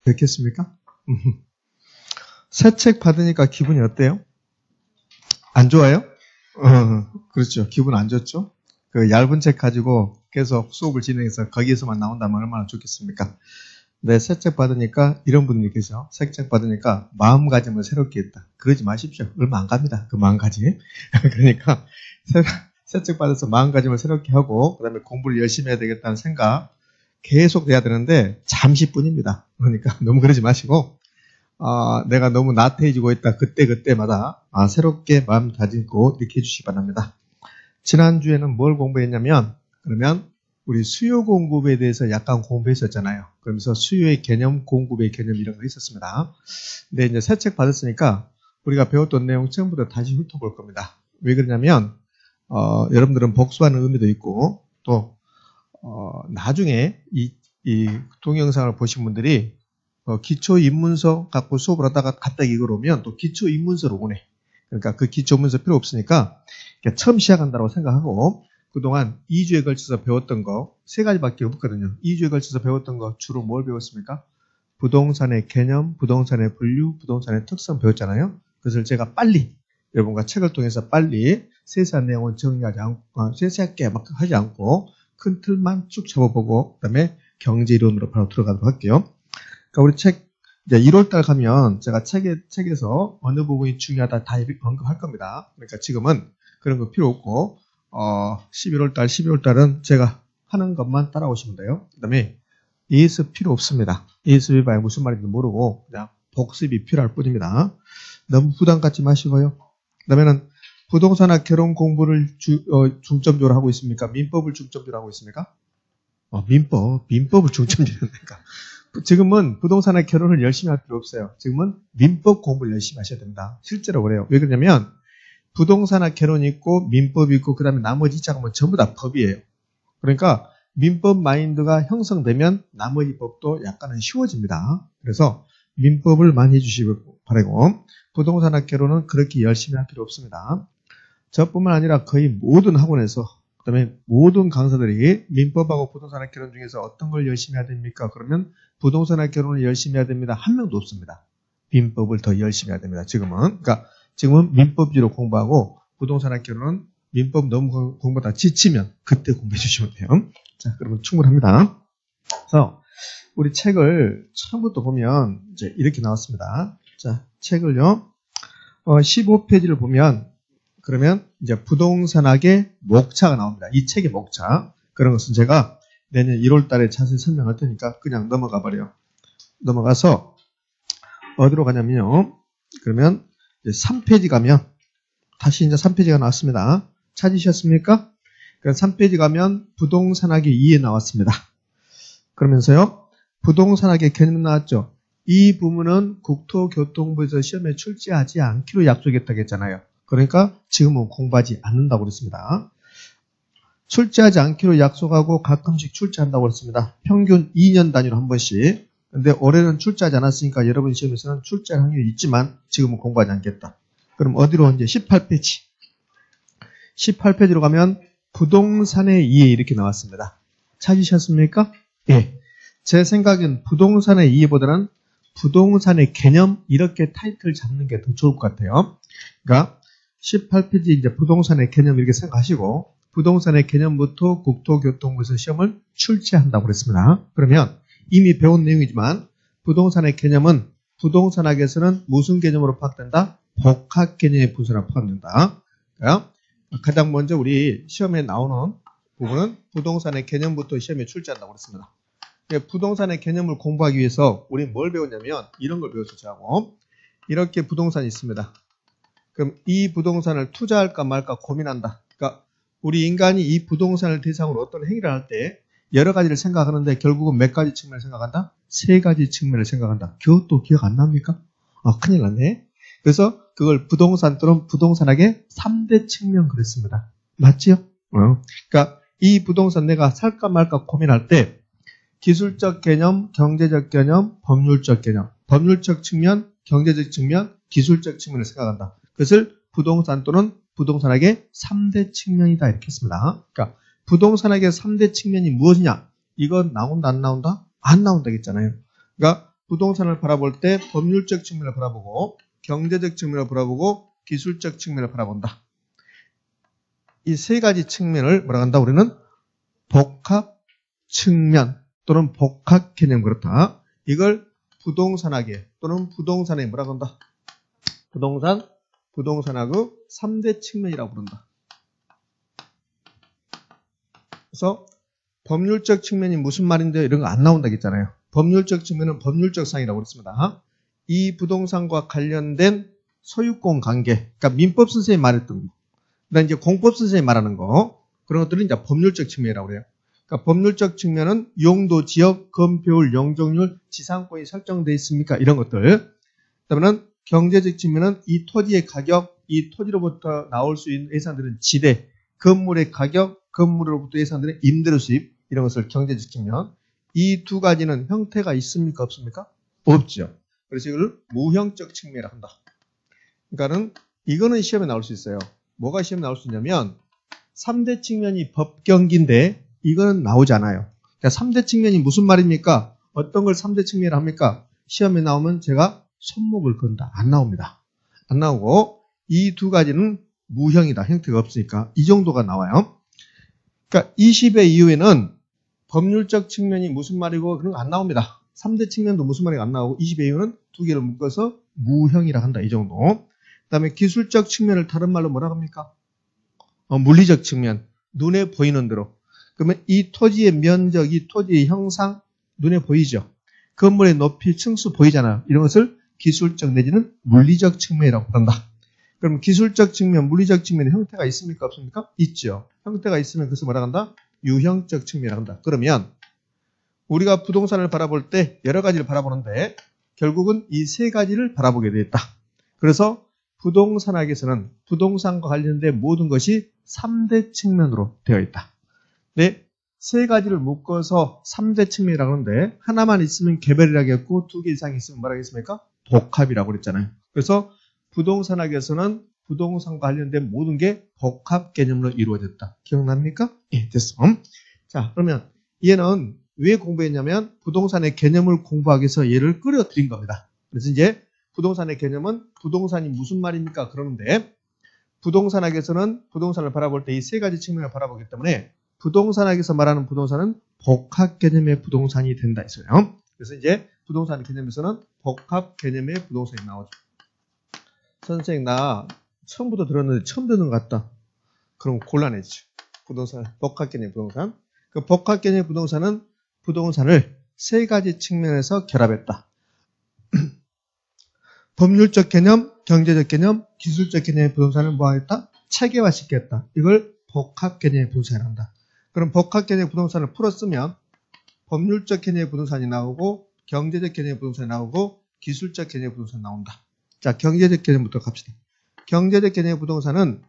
됐겠습니까? 새 책 받으니까 기분이 어때요? 안 좋아요? 그렇죠. 기분 안 좋죠? 그 얇은 책 가지고 계속 수업을 진행해서 거기에서만 나온다면 얼마나 좋겠습니까? 네, 새 책 받으니까 이런 분들이 계셔. 새 책 받으니까 마음가짐을 새롭게 했다. 그러지 마십시오. 얼마 안 갑니다. 그 마음가짐. 그러니까 새 책 받아서 마음가짐을 새롭게 하고 그다음에 공부를 열심히 해야 되겠다는 생각 계속 돼야 되는데 잠시뿐입니다. 그러니까 너무 그러지 마시고 내가 너무 나태해지고 있다. 그때마다 새롭게 마음 다지고 이렇게 해주시기 바랍니다. 지난주에는 뭘 공부했냐면 그러면 우리 수요 공급에 대해서 약간 공부했었잖아요. 그러면서 수요의 개념, 공급의 개념 이런 거 있었습니다. 근데 이제 새 책 받았으니까 우리가 배웠던 내용 처음부터 다시 훑어볼 겁니다. 왜 그러냐면 여러분들은 복습하는 의미도 있고 또 나중에 이 동영상을 보신 분들이 기초 입문서 갖고 수업을 하다가 갑자기 이걸 오면 또 기초 입문서로 오네. 그러니까 그 기초 입문서 필요 없으니까 처음 시작한다고 생각하고 그동안 2주에 걸쳐서 배웠던 거 3가지밖에 없거든요. 2주에 걸쳐서 배웠던 거 주로 뭘 배웠습니까? 부동산의 개념, 부동산의 분류, 부동산의 특성 배웠잖아요. 그래서 제가 빨리 여러분과 책을 통해서 빨리 세세한 내용은 정리하지 않고 세세하게 막 하지 않고 큰 틀만 쭉 잡아보고 그다음에 경제 이론으로 바로 들어가도록 할게요. 그러니까 우리 책 이제 1월달 가면 제가 책에서 어느 부분이 중요하다 다 언급할 겁니다. 그러니까 지금은 그런 거 필요 없고 11월달, 12월달은 제가 하는 것만 따라오시면 돼요. 그 다음에 예습 필요 없습니다. 예습이 무슨 말인지 모르고 그냥 복습이 필요할 뿐입니다. 너무 부담 갖지 마시고요. 그 다음에는 부동산학 개론 공부를 중점적으로 하고 있습니까? 민법을 중점적으로 하고 있습니까? 민법을 중점적으로 하니까. 지금은 부동산학 개론을 열심히 할 필요 없어요. 지금은 민법 공부를 열심히 하셔야 됩니다. 실제로 그래요. 왜 그러냐면 부동산학 개론이 있고 민법이 있고 그 다음에 나머지 작업은 전부 다 법이에요. 그러니까 민법 마인드가 형성되면 나머지 법도 약간은 쉬워집니다. 그래서 민법을 많이 해주시기 바라고 부동산학 개론은 그렇게 열심히 할 필요 없습니다. 저뿐만 아니라 거의 모든 학원에서 그 다음에 모든 강사들이 민법하고 부동산학 개론 중에서 어떤 걸 열심히 해야 됩니까? 그러면 부동산학 개론을 열심히 해야 됩니다. 한 명도 없습니다. 민법을 더 열심히 해야 됩니다. 지금은 민법지로 공부하고 부동산학 개론은 민법 너무 공부하다 지치면 그때 공부해 주시면 돼요. 자, 그러면 충분합니다. 그래서 우리 책을 처음부터 보면 이제 이렇게 나왔습니다. 자, 책을요. 15페이지를 보면 그러면 이제 부동산학의 목차가 나옵니다. 이 책의 목차. 그런 것은 제가 내년 1월 달에 자세히 설명할 테니까 그냥 넘어가 버려요. 넘어가서 어디로 가냐면요. 그러면 이제 3페이지 가면 다시 이제 3페이지가 나왔습니다. 찾으셨습니까? 그럼 3페이지 가면 부동산학의 2에 나왔습니다. 그러면서요. 부동산학의 개념 나왔죠. 이 부분은 국토교통부에서 시험에 출제하지 않기로 약속했다고 했잖아요. 그러니까 지금은 공부하지 않는다고 그랬습니다. 출제하지 않기로 약속하고 가끔씩 출제한다고 그랬습니다. 평균 2년 단위로 한 번씩. 근데 올해는 출제하지 않았으니까 여러분 시험에서는 출제할 확률이 있지만 지금은 공부하지 않겠다. 그럼 어디로 이제 18페이지. 18페이지로 가면 부동산의 2에 이렇게 나왔습니다. 찾으셨습니까? 예. 제 생각엔 부동산의 2보다는 부동산의 개념 이렇게 타이틀 잡는 게 더 좋을 것 같아요. 그러니까 18페이지 이제 부동산의 개념 이렇게 생각하시고 부동산의 개념부터 국토교통부에서 시험을 출제한다고 그랬습니다. 그러면 이미 배운 내용이지만 부동산의 개념은 부동산학에서는 무슨 개념으로 파악된다? 복합 개념의 분수로 파악된다. 그러니까 가장 먼저 우리 시험에 나오는 부분은 부동산의 개념부터 시험에 출제한다고 그랬습니다. 부동산의 개념을 공부하기 위해서 우리는 뭘 배웠냐면 이런 걸 배웠었죠. 이렇게 부동산이 있습니다. 그럼 이 부동산을 투자할까 말까 고민한다. 그러니까 우리 인간이 이 부동산을 대상으로 어떤 행위를 할 때 여러 가지를 생각하는데 결국은 몇 가지 측면을 생각한다? 3가지 측면을 생각한다. 그것도 기억 안 납니까? 큰일 났네. 그래서 그걸 부동산 또는 부동산학의 3대 측면 그랬습니다. 맞지요? 그러니까 이 부동산 내가 살까 말까 고민할 때 기술적 개념, 경제적 개념, 법률적 개념, 법률적 측면, 경제적 측면, 기술적 측면을 생각한다. 그것을 부동산 또는 부동산학의 3대 측면이다 이렇게 했습니다. 그러니까 부동산학의 3대 측면이 무엇이냐? 이건 나온다 안 나온다? 안 나온다 했잖아요. 그러니까 부동산을 바라볼 때 법률적 측면을 바라보고 경제적 측면을 바라보고 기술적 측면을 바라본다. 이 세 가지 측면을 뭐라고 한다? 우리는 복합 측면 또는 복합 개념 그렇다. 이걸 부동산학의 또는 부동산의 뭐라고 한다? 부동산학의 3대 측면이라고 부른다. 그래서 법률적 측면이 무슨 말인데 이런 거 안 나온다고 했잖아요. 법률적 측면은 법률적 사항이라고 그랬습니다. 이 부동산과 관련된 소유권 관계, 그러니까 민법 선생님이 말했던 거, 그다음 이제 공법 선생님이 말하는 거, 그런 것들은 이제 법률적 측면이라고 그래요. 그러니까 법률적 측면은 용도, 지역, 건폐율, 용적률, 지상권이 설정되어 있습니까? 이런 것들. 그다음에는 경제적 측면은 이 토지의 가격, 이 토지로부터 나올 수 있는 예산들은 지대, 건물의 가격, 건물로부터 예산들은 임대료 수입, 이런 것을 경제적 측면. 이 두 가지는 형태가 있습니까? 없습니까? 없죠. 그래서 이걸 무형적 측면이라고 한다. 그러니까는 이거는 시험에 나올 수 있어요. 뭐가 시험에 나올 수 있냐면 3대 측면이 법경기인데 이거는 나오지 않아요. 그러니까 3대 측면이 무슨 말입니까? 어떤 걸 3대 측면이라 합니까? 시험에 나오면 제가 손목을 건다. 안 나옵니다. 안 나오고 이 두 가지는 무형이다. 형태가 없으니까 이 정도가 나와요. 그러니까 20회 이후에는 법률적 측면이 무슨 말이고 그런 거 안 나옵니다. 3대 측면도 무슨 말이 안 나오고 20회 이후는 두 개를 묶어서 무형이라 한다. 이 정도. 그 다음에 기술적 측면을 다른 말로 뭐라고 합니까? 물리적 측면. 눈에 보이는 대로. 그러면 이 토지의 면적, 이 토지의 형상 눈에 보이죠. 건물의 높이, 층수 보이잖아요. 이런 것을 기술적 내지는 물리적 측면이라고 부른다. 그럼 기술적 측면, 물리적 측면에 형태가 있습니까? 없습니까? 있죠. 형태가 있으면 그것을 뭐라고 한다? 유형적 측면이라고 한다. 그러면 우리가 부동산을 바라볼 때 여러 가지를 바라보는데 결국은 이 세 가지를 바라보게 되었다. 그래서 부동산학에서는 부동산과 관련된 모든 것이 3대 측면으로 되어 있다. 네, 세 가지를 묶어서 3대 측면이라고 하는데 하나만 있으면 개별이라고 했고 두 개 이상 있으면 뭐라고 했습니까? 복합이라고 그랬잖아요. 그래서 부동산학에서는 부동산과 관련된 모든 게 복합 개념으로 이루어졌다. 기억납니까? 예, 됐어. 자, 그러면 얘는 왜 공부했냐면 부동산의 개념을 공부하기 위해서 얘를 끌어들인 겁니다. 그래서 이제 부동산의 개념은 부동산이 무슨 말입니까? 그러는데 부동산학에서는 부동산을 바라볼 때 이 세 가지 측면을 바라보기 때문에 부동산학에서 말하는 부동산은 복합 개념의 부동산이 된다 했어요. 그래서 이제 부동산 개념에서는 복합 개념의 부동산이 나오죠. 선생님 나 처음부터 들었는데 처음 듣는 것 같다. 그럼 곤란해지죠. 부동산, 복합 개념 부동산. 그 복합 개념 부동산은 부동산을 세 가지 측면에서 결합했다. 법률적 개념, 경제적 개념, 기술적 개념의 부동산을 뭐하겠다? 체계화시켰다. 이걸 복합 개념의 부동산이라고 한다. 그럼 복합 개념의 부동산을 풀었으면 법률적 개념의 부동산이 나오고 경제적 개념의 부동산이 나오고 기술적 개념의 부동산이 나온다. 자, 경제적 개념부터 갑시다. 경제적 개념의 부동산은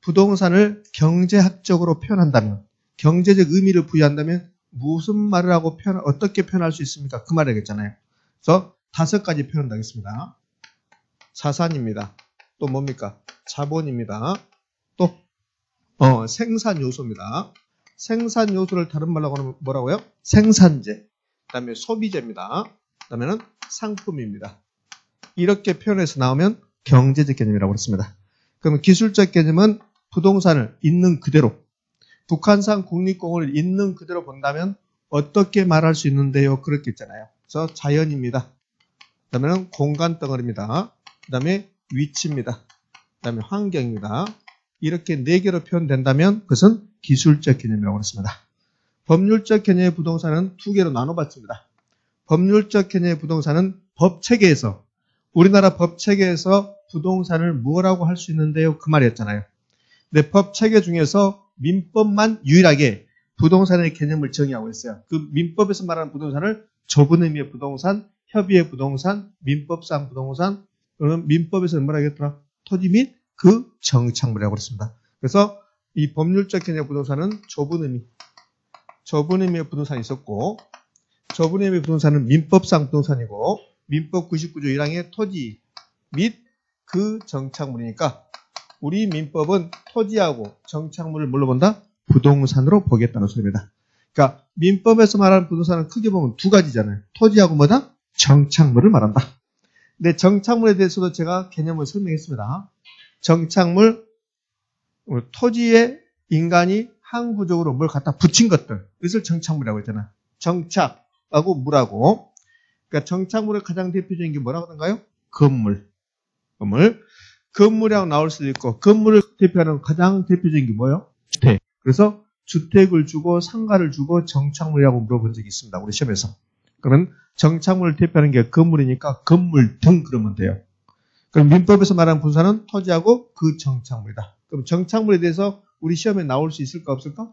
부동산을 경제학적으로 표현한다면, 경제적 의미를 부여한다면 무슨 말을 하고 어떻게 표현할 수 있습니까? 그 말이겠잖아요. 그래서 5가지 표현하겠습니다. 자산입니다. 또 뭡니까? 자본입니다. 또 생산 요소입니다. 생산 요소를 다른 말로 하면 뭐라고요? 생산재. 그 다음에 소비재입니다. 그 다음에는 상품입니다. 이렇게 표현해서 나오면 경제적 개념이라고 했습니다. 그러면 기술적 개념은 부동산을 있는 그대로, 북한산 국립공원을 있는 그대로 본다면 어떻게 말할 수 있는데요? 그렇게 있잖아요. 그래서 자연입니다. 그 다음에는 공간 덩어리입니다. 그 다음에 위치입니다. 그 다음에 환경입니다. 이렇게 4개로 표현된다면 그것은 기술적 개념이라고 했습니다. 법률적 개념의 부동산은 2개로 나눠봤습니다. 법률적 개념의 부동산은 법체계에서, 우리나라 법체계에서 부동산을 뭐라고 할 수 있는데요? 그 말이었잖아요. 근데 법체계 중에서 민법만 유일하게 부동산의 개념을 정의하고 있어요. 그 민법에서 말하는 부동산을 좁은 의미의 부동산, 협의의 부동산, 민법상 부동산, 그러면 민법에서는 뭐라고 했더라? 토지 및 그 정착물이라고 그랬습니다. 그래서 이 법률적 개념의 부동산은 좁은 의미의 부동산이 있었고, 좁은 의미의 부동산은 민법상 부동산이고, 민법 99조 1항의 토지 및 그 정착물이니까 우리 민법은 토지하고 정착물을 뭘로 본다? 부동산으로 보겠다는 소리입니다. 그러니까 민법에서 말하는 부동산은 크게 보면 2가지잖아요. 토지하고 뭐다? 정착물을 말한다. 근데 정착물에 대해서도 제가 개념을 설명했습니다. 정착물, 토지에 인간이 항구적으로 뭘 갖다 붙인 것들, 이것을 정착물이라고 했잖아. 정착하고 물하고. 그러니까 정착물의 가장 대표적인 게 뭐라고 하던가요? 건물. 건물이라고 나올 수도 있고, 건물을 대표하는 가장 대표적인 게 뭐예요? 주택. 그래서 주택을 주고 상가를 주고 정착물이라고 물어본 적이 있습니다. 우리 시험에서. 그러면 정착물을 대표하는 게 건물이니까 건물 등 그러면 돼요. 그럼 민법에서 말하는 분사는 토지하고 그 정착물이다. 그럼 정착물에 대해서 우리 시험에 나올 수 있을까 없을까?